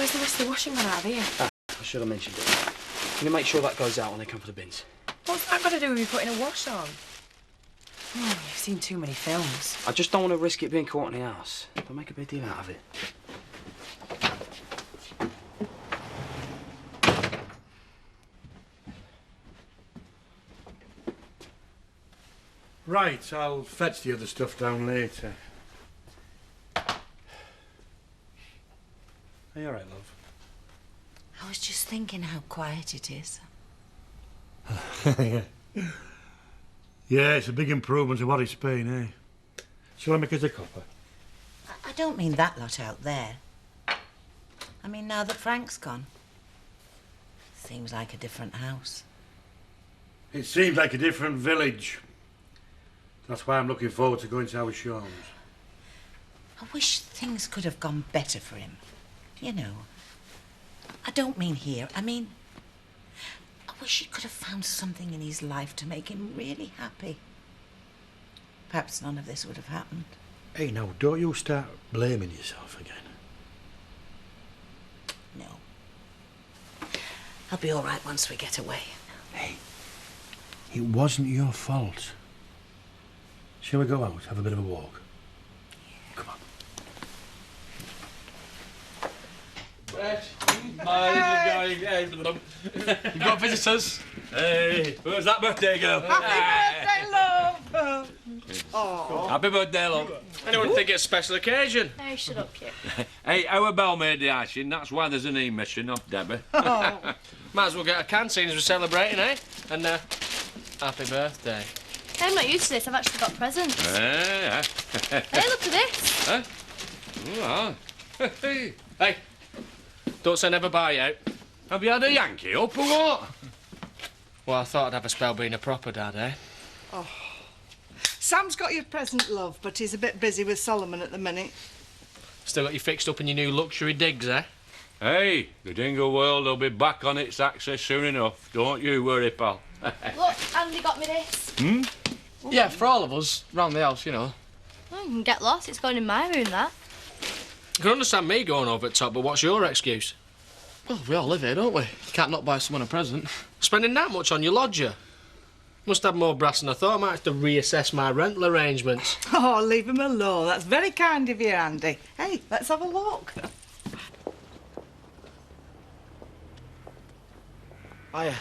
Where's the rest of the washing gone out of here? I should have mentioned it. Can you make sure that goes out when they come for the bins? What's that got to do with you putting a wash on? Oh, you've seen too many films. I just don't want to risk it being caught in the house. Don't make a big deal out of it. Right, I'll fetch the other stuff down later. Are you all right, love? I was just thinking how quiet it is. Yeah. Yeah, it's a big improvement to what it's been, eh? Shall I make us a cuppa? I don't mean that lot out there. I mean now that Frank's gone. Seems like a different house. It seems like a different village. That's why I'm looking forward to going to our shows. I wish things could have gone better for him. You know. I don't mean here. I mean, I wish he could have found something in his life to make him really happy. Perhaps none of this would have happened. Hey, now, don't you start blaming yourself again. No. I'll be all right once we get away. Hey, it wasn't your fault. Shall we go out, have a bit of a walk? Come on. You've got visitors. Hey, where's that birthday girl? Happy birthday, love! Oh. Happy birthday, love. Anyone think it's a special occasion? Hey, shut up, you. Hey, our Belle made the icing. That's why there's an e-mission, not Debbie. Oh. Might as well get a can, seeing as we're celebrating, eh? And, happy birthday. I'm not used to this. I've actually got presents. Yeah. Hey, look at this. Huh? Oh, hey. Hey, don't say never buy out. Have you had a Yankee up or what? Well, I thought I'd have a spell being a proper dad, eh? Oh. Sam's got your present, love, but he's a bit busy with Solomon at the minute. Still got you fixed up in your new luxury digs, eh? Hey, the dingo world will be back on its axis soon enough. Don't you worry, pal. Look, Andy got me this. Hmm? Yeah, for all of us, round the house, you know. Oh, you can get lost. It's going in my room, that. You can understand me going over the top, but what's your excuse? Well, we all live here, don't we? You can't not buy someone a present. Spending that much on your lodger? Must have more brass than I thought. I might have to reassess my rental arrangements. Oh, leave him alone. That's very kind of you, Andy. Hey, let's have a look. Hiya.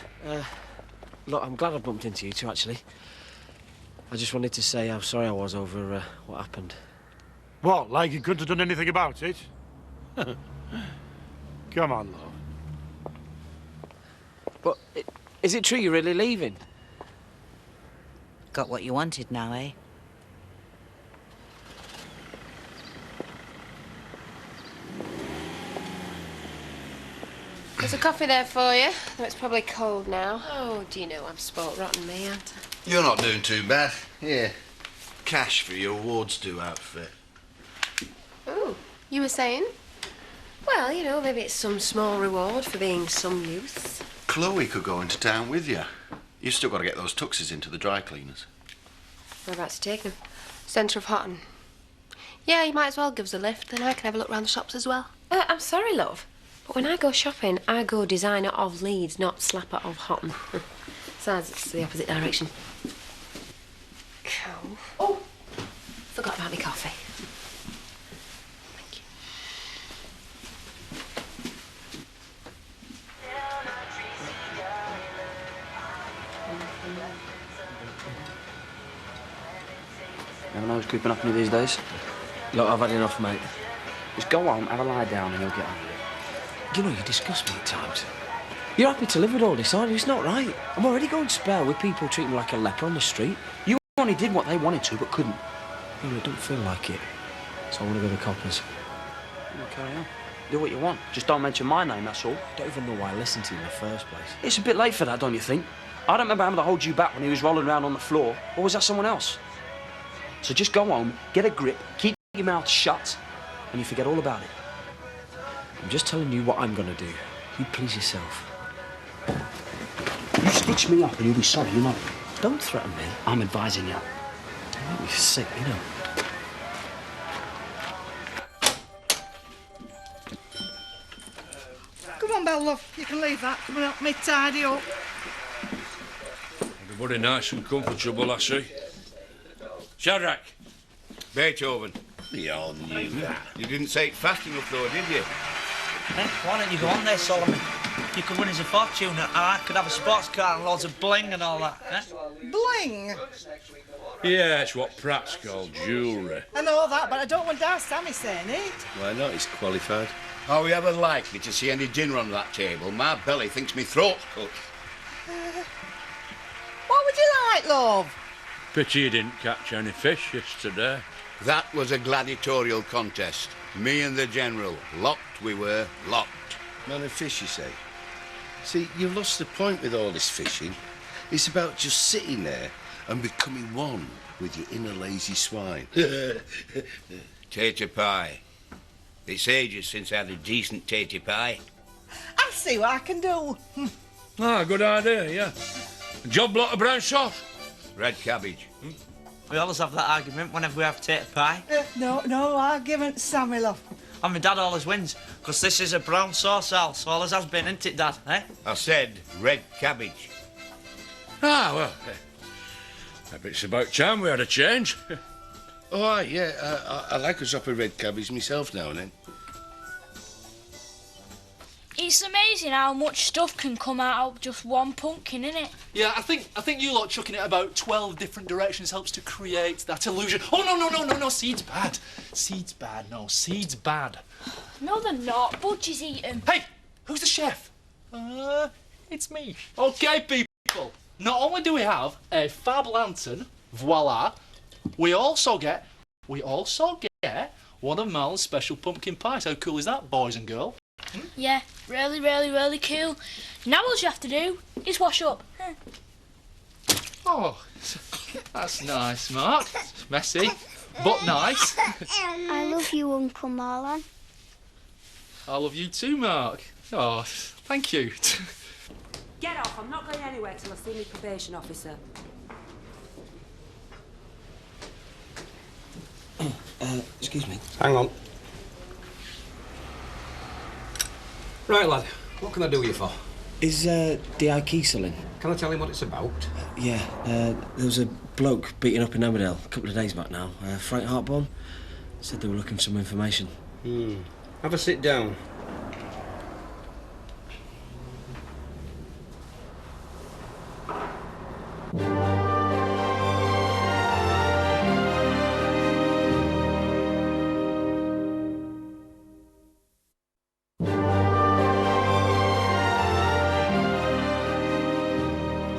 Look, I'm glad I bumped into you two, actually. I just wanted to say how sorry I was over what happened. What, like you couldn't have done anything about it? Come on, love. But is it true you're really leaving? Got what you wanted now, eh? There's a coffee there for you, though it's probably cold now. Oh, do you know I've spoilt rotten me, haven't I? You're not doing too bad. Here, cash for your awards due outfit. Oh, you were saying? Well, you know, maybe it's some small reward for being some use. Chloe could go into town with you. You've still got to get those tuxes into the dry cleaners. We're about to take them. Centre of Hotton. Yeah, you might as well give us a lift, then I can have a look round the shops as well. I'm sorry, love, but when I go shopping, I go designer of Leeds, not slapper of Hotton. Besides, it's the opposite direction. Cool. Oh, forgot about my coffee. Thank you. Never know who's creeping up on you these days. Look, I've had enough, mate. Just go home, have a lie down, and you'll get on with it. You know, you disgust me at times. You're happy to live with all this, aren't you? It's not right. I'm already going to spell with people treating me like a leper on the street. You only did what they wanted to, but couldn't. Well, I don't feel like it. So I want to go to the coppers. Well, carry on. Do what you want. Just don't mention my name, that's all. I don't even know why I listened to you in the first place. It's a bit late for that, don't you think? I don't remember having to hold you back when he was rolling around on the floor. Or was that someone else? So just go home, get a grip, keep your mouth shut, and you forget all about it. I'm just telling you what I'm going to do. You please yourself. You stitch me up and you'll be sorry, you know. Don't threaten me. I'm advising you. You make me sick, you know. on, Belle, love. You can leave that. Come and help me tidy up. Everybody nice and comfortable, I see. Shadrach, Beethoven. We all knew that. You didn't say it fast enough, though, did you? Why don't you go on there, Solomon? You could win us a fortune, and I could have a sports car and loads of bling and all that. Bling? Yeah, it's what Pratt's called jewellery. I know that, but I don't want our Sammy saying it. Why not? He's qualified. Are we ever likely to see any dinner on that table? My belly thinks me throat's cut. What would you like, love? Pity you didn't catch any fish yesterday. That was a gladiatorial contest. Me and the General. Locked we were, locked. Man of fish, you say? See, you've lost the point with all this fishing. It's about just sitting there and becoming one with your inner lazy swine. Tater pie. It's ages since I had a decent tater pie. I'll see what I can do. Ah, good idea, yeah. Job lot of brown sauce. Red cabbage. We always have that argument whenever we have tater pie. No argument, Sammy, love. And my dad always wins, because this is a brown sauce house. Always has been, isn't it, Dad, eh? I said red cabbage. Ah, well, maybe it's about time we had a change. Oh, aye, yeah, I like a drop of red cabbage myself now and then. It's amazing how much stuff can come out of just one pumpkin, isn't it? Yeah, I think you lot chucking it about 12 different directions helps to create that illusion. Oh, no, seed's bad. Seed's bad, no, seed's bad. No, they're not. Budgie's eating. Hey, who's the chef? It's me. OK, people. Not only do we have a fab lantern, voila, we also get one of Marlon's special pumpkin pies. How cool is that, boys and girls? Yeah, really, really, really cool. Now all you have to do is wash up. Oh, that's nice, Mark. It's messy, but nice. I love you, Uncle Marlon. I love you too, Mark. Oh, thank you. Get off. I'm not going anywhere till I see my probation officer. Excuse me. Hang on. Right, lad. What can I do you for? Is D.I. Key selling? Can I tell him what it's about? Yeah, there was a bloke beaten up in Emmerdale a couple of days back now. Frank Hartborn. Said they were looking for some information. Have a sit down.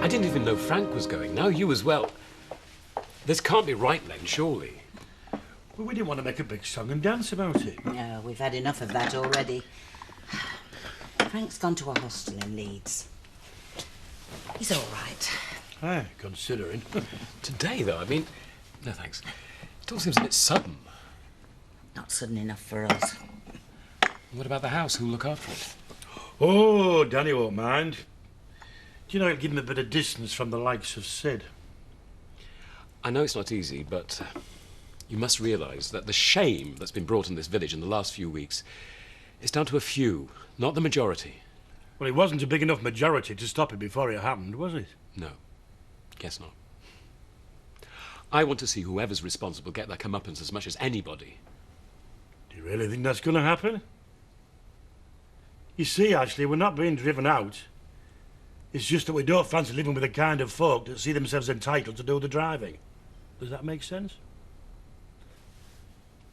I didn't even know Frank was going. Now you as well. This can't be right, Len, surely. Well, we didn't want to make a big song and dance about it. No, we've had enough of that already. Frank's gone to a hostel in Leeds. He's all right. Aye, considering. Today, though, I mean... No, thanks. It all seems a bit sudden. Not sudden enough for us. What about the house? Who'll look after it? Oh, Danny won't mind. Do you know, it'll give him a bit of distance from the likes of Sid. I know it's not easy, but you must realise that the shame that's been brought on this village in the last few weeks is down to a few, not the majority. Well, it wasn't a big enough majority to stop it before it happened, was it? No. Guess not. I want to see whoever's responsible get their comeuppance as much as anybody. Do you really think that's going to happen? You see, Ashley, we're not being driven out. It's just that we don't fancy living with the kind of folk that see themselves entitled to do the driving. Does that make sense?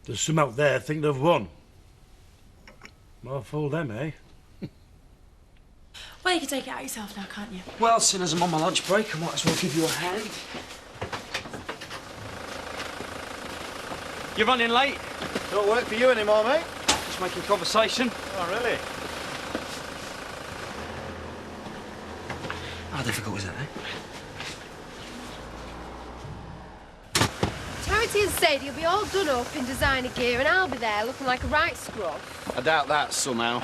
There's some out there think they've won. More fool them, eh? Well, you can take it out yourself now, can't you? Well, seeing as I'm on my lunch break, I might as well give you a hand. You're running late. Don't work for you anymore, mate. Just making conversation. Oh, really? How difficult is that, eh? Tarantine said he'll be all done up in designer gear and I'll be there looking like a right scrub. I doubt that somehow.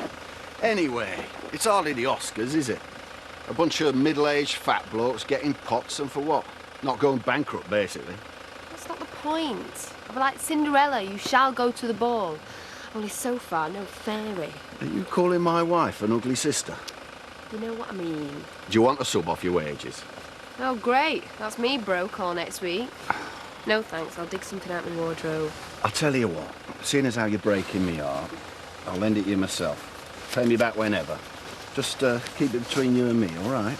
Anyway, it's hardly the Oscars, is it? A bunch of middle-aged fat blokes getting pots, and for what? Not going bankrupt, basically. That's not the point. I'll be like Cinderella, you shall go to the ball. Only so far, no fairy. Are you calling my wife an ugly sister? You know what I mean. Do you want a sub off your wages? Oh, great. That's me broke all next week. No thanks, I'll dig something out my wardrobe. I'll tell you what, seeing as how you're breaking me heart, I'll lend it you myself. Pay me back whenever. Just keep it between you and me, all right?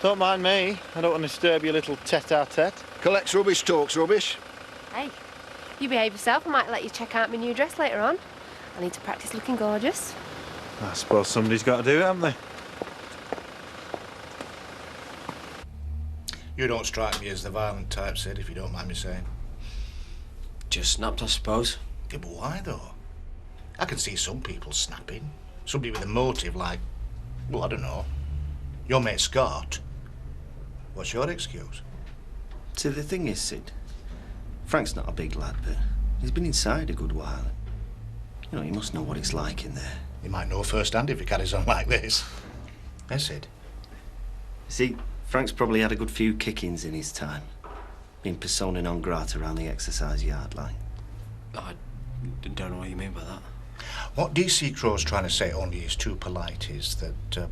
Don't mind me. I don't want to disturb your little tete-a-tete. Collects rubbish, talks rubbish. Hey, you behave yourself. I might let you check out my new dress later on. I need to practice looking gorgeous. I suppose somebody's got to do it, haven't they? You don't strike me as the violent type, Sid, if you don't mind me saying. Just snapped, I suppose. Yeah, but why, though? I can see some people snapping. Somebody with a motive like, well, I don't know, your mate Scott. What's your excuse? See, the thing is, Sid, Frank's not a big lad, but he's been inside a good while. You know, he must know what it's like in there. He might know firsthand if he carries on like this. Yes, Sid. See, Frank's probably had a good few kick-ins in his time. Been persona non grata around the exercise yard line. I don't know what you mean by that. What DC Crow's trying to say, only is too polite, is that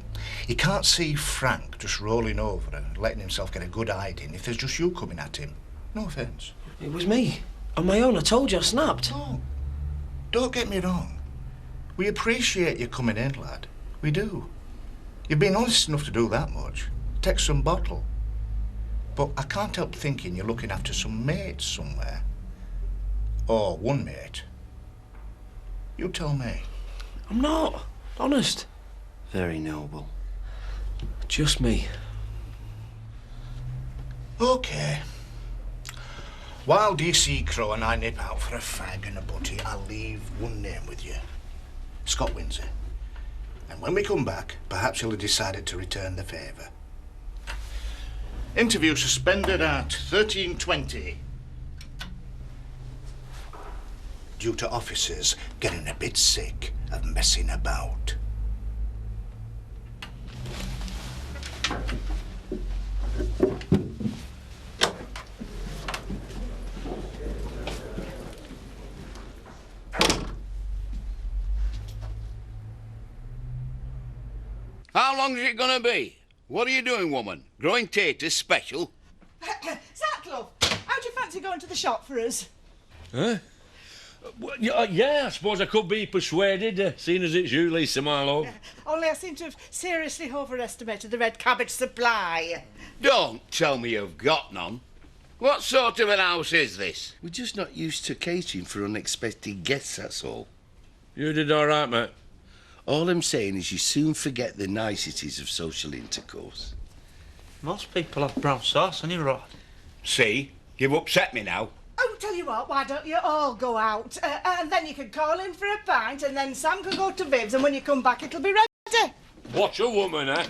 he can't see Frank just rolling over and letting himself get a good hiding if there's just you coming at him. No offence. It was me. On my own, I told you I snapped. No. Don't get me wrong. We appreciate you coming in, lad. We do. You've been honest enough to do that much. Take some bottle. But I can't help thinking you're looking after some mates somewhere. Or one mate. You tell me. I'm not. Honest. Very noble. Just me. OK. While DC Crow and I nip out for a fag and a butty, I'll leave one name with you. Scott Windsor. And when we come back, perhaps you'll have decided to return the favour. Interview suspended at 13:20. Due to officers getting a bit sick of messing about. How long is it gonna be? What are you doing, woman? Growing taters special? Zach, love, how do you fancy going to the shop for us? Huh? Well, yeah, I suppose I could be persuaded, seeing as it's you, Lisa, my love. Only I seem to have seriously overestimated the red cabbage supply. Don't tell me you've got none. What sort of an house is this? We're just not used to catering for unexpected guests, that's all. You did all right, mate. All I'm saying is you soon forget the niceties of social intercourse. Most people have brown sauce, any rot. See? You've upset me now. Oh, tell you what, why don't you all go out? And then you can call in for a pint, and then Sam can go to Viv's, and when you come back, it'll be ready. Watch a woman, eh?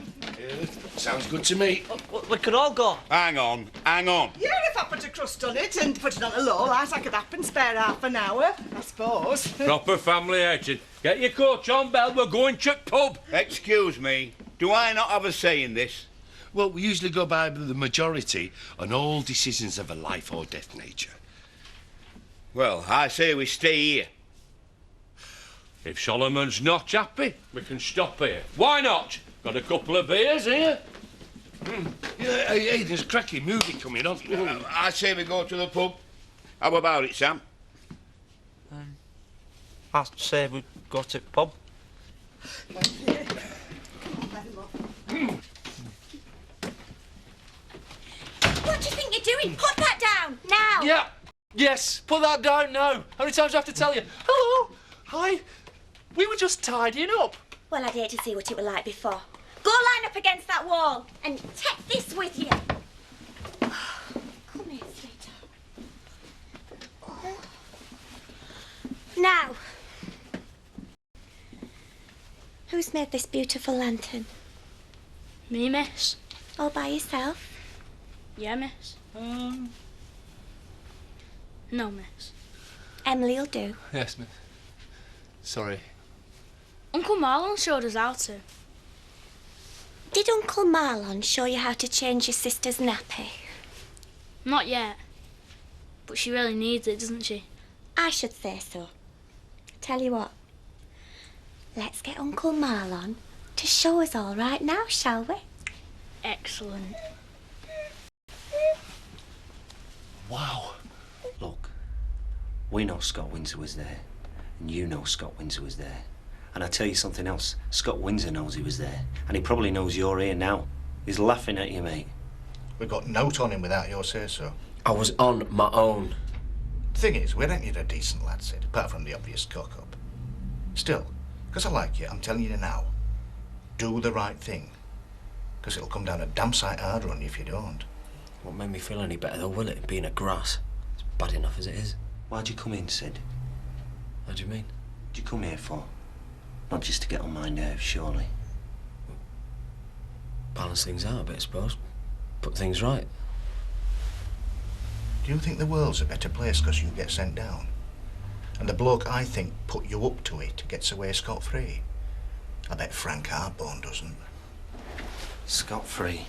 Sounds good to me. We could all go. Hang on, hang on. Yeah, if I put a crust on it and put it on a low light, I could up and spare half an hour, I suppose. Proper family action. Get your coach on, Belle, we're going to pub. Excuse me, do I not have a say in this? Well, we usually go by the majority on all decisions of a life or death nature. Well, I say we stay here. If Solomon's not happy, we can stop here. Why not? Got a couple of beers here. Yeah, hey, there's a cracking movie coming on. I say we go to the pub. How about it, Sam? I say we go to the pub. What do you think you're doing? Put that down, now! Yeah. Yes, put that down now. How many times do I have to tell you? Hello. Hi. We were just tidying up. Well, I'd hate to see what it was like before. Go line up against that wall and take this with you. Come here, sweetheart. Now, who's made this beautiful lantern? Me, miss. All by yourself? Yeah, miss. No, miss. Emily'll do. Yes, miss. Sorry. Uncle Marlon showed us how to. Did Uncle Marlon show you how to change your sister's nappy? Not yet. But she really needs it, doesn't she? I should say so. Tell you what, let's get Uncle Marlon to show us all right now, shall we? Excellent. Wow. Look, we know Scott Windsor was there, and you know Scott Windsor was there. And I tell you something else, Scott Windsor knows he was there, and he probably knows you're here now. He's laughing at you, mate. We got note on him without your say-so. I was on my own. Thing is, we ain't a decent lad, Sid, apart from the obvious cock-up. Still, because I like you, I'm telling you now, do the right thing. Because it'll come down a damn sight harder on you if you don't. Won't make me feel any better though, will it, being a grass? It's bad enough as it is. Why'd you come in, Sid? What do you mean? What'd you come here for? Not just to get on my nerves, surely. Balance things out a bit, I suppose. Put things right. Do you think the world's a better place because you get sent down? And the bloke I think put you up to it gets away scot-free? I bet Frank Hardbone doesn't. Scot-free?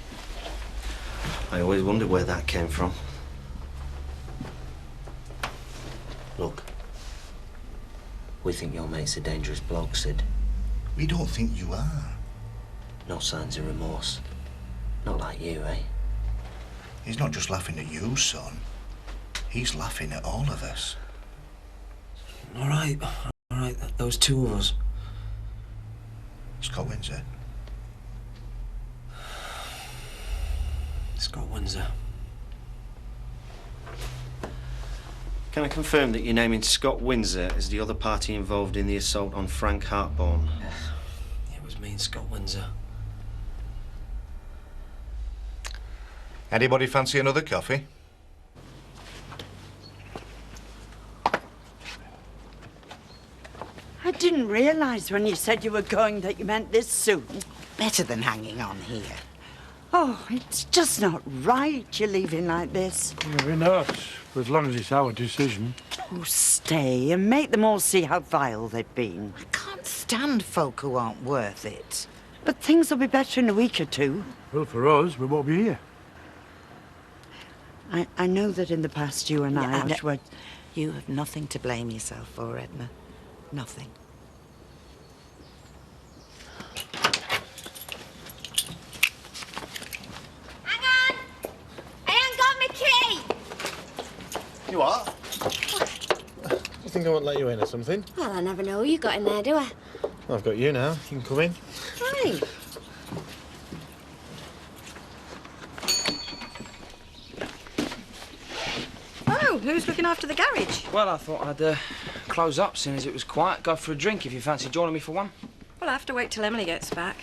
I always wondered where that came from. Look, we think your mate's a dangerous bloke, Sid. We don't think you are. No signs of remorse. Not like you, eh? He's not just laughing at you, son. He's laughing at all of us. All right, those two of us. Scott Windsor. Scott Windsor. Can I confirm that you're naming Scott Windsor as the other party involved in the assault on Frank Hardbone? It was me and Scott Windsor. Anybody fancy another coffee? I didn't realise when you said you were going that you meant this soon. Better than hanging on here. Oh, it's just not right you're leaving like this. Maybe not, but as long as it's our decision. Oh, stay and make them all see how vile they've been. I can't stand folk who aren't worth it. But things will be better in a week or two. Well, for us, we won't be here. I know that in the past you and I were... You have nothing to blame yourself for, Edna. Nothing. Hang on! I ain't got my key! You what? You think I won't let you in or something? Well, I never know who you got in there, do I? Well, I've got you now. You can come in. Hi. Oh, who's looking after the garage? Well, I thought I'd close up, seeing as it was quiet. Go for a drink if you fancy joining me for one. Well, I have to wait till Emily gets back.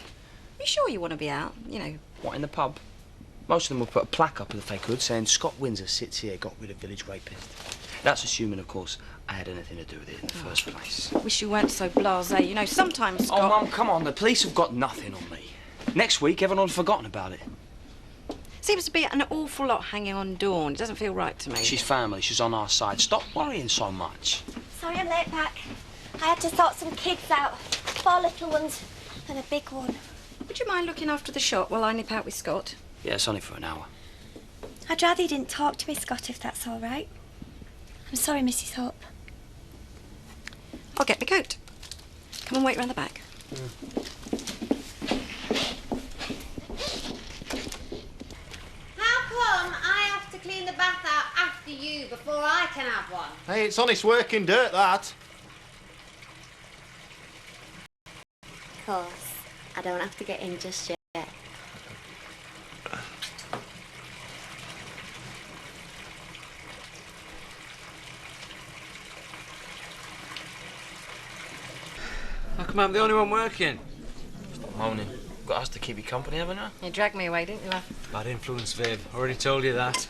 You sure you want to be out? You know. What, in the pub? Most of them will put a plaque up if they could, saying Scott Windsor sits here, got rid of village rapist. That's assuming, of course, I had anything to do with it in the first place. Wish you weren't so blasé. You know, sometimes Scott... Oh, Mum, come on. The police have got nothing on me. Next week, everyone will have forgotten about it. Seems to be an awful lot hanging on Dawn. It doesn't feel right to me. She's family. She's on our side. Stop worrying so much. Sorry I'm late back. I had to sort some kids out. 4 little ones and a big one. Would you mind looking after the shop while I nip out with Scott? Yeah, it's only for an hour. I'd rather you didn't talk to me, Scott, if that's all right. I'm sorry, Mrs. Hope. I'll get my coat. Come and wait round the back. How come I have to clean the bath out after you before I can have one? Hey, it's honest working dirt, that. Of course, I don't have to get in just yet. How come I'm the only one working? Stop moaning. Got us to keep you company, haven't I? You dragged me away, didn't you, love? Bad influence, Viv. Already told you that.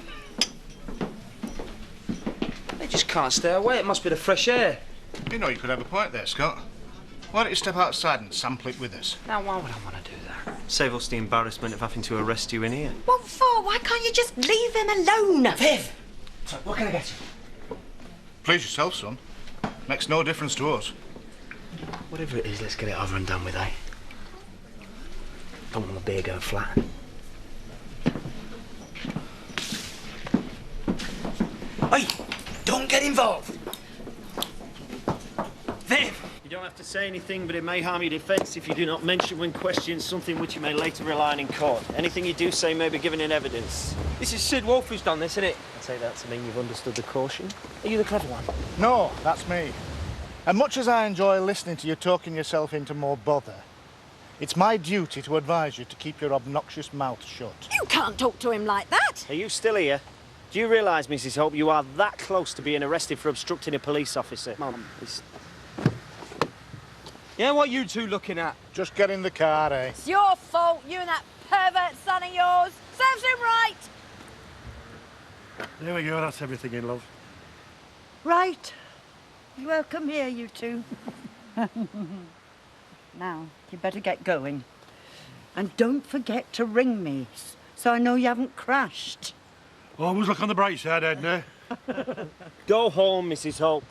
They just can't stay away. It must be the fresh air. You know, you could have a point there, Scott. Why don't you step outside and sample it with us? Now, why would I want to do that? Save us the embarrassment of having to arrest you in here. What for? Why can't you just leave him alone? Viv! So, what can I get you? Please yourself, son. Makes no difference to us. Whatever it is, let's get it over and done with, eh? Don't want the beer going flat. Hey! Don't get involved! Viv! You don't have to say anything, but it may harm your defence if you do not mention when questioned something which you may later rely on in court. Anything you do say may be given in evidence. This is Sid Wolfe who's done this, isn't it? I take that to mean you've understood the caution. Are you the clever one? No, that's me. And much as I enjoy listening to you talking yourself into more bother, it's my duty to advise you to keep your obnoxious mouth shut. You can't talk to him like that. Are you still here? Do you realise, Mrs. Hope, you are that close to being arrested for obstructing a police officer? Mum, yeah, what you two looking at? Just get in the car, eh? It's your fault, you and that pervert son of yours. Serves him right. There we go, that's everything in love. Right. Welcome here, you two. Now, you better get going. And don't forget to ring me, so I know you haven't crashed. Always look on the bright side, Edna. Go home, Mrs. Hope.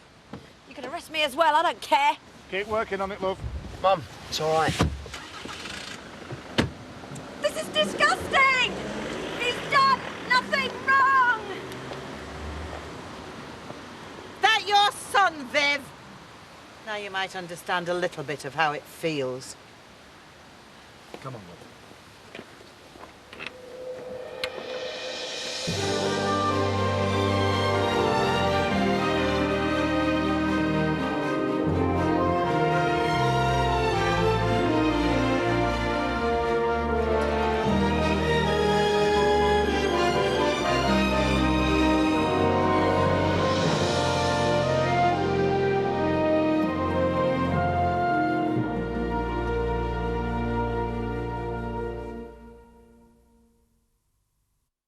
You can arrest me as well, I don't care. Keep working on it, love. Mum, it's all right. This is disgusting! He's done nothing wrong! That your son, Viv? Now you might understand a little bit of how it feels. Come on, love.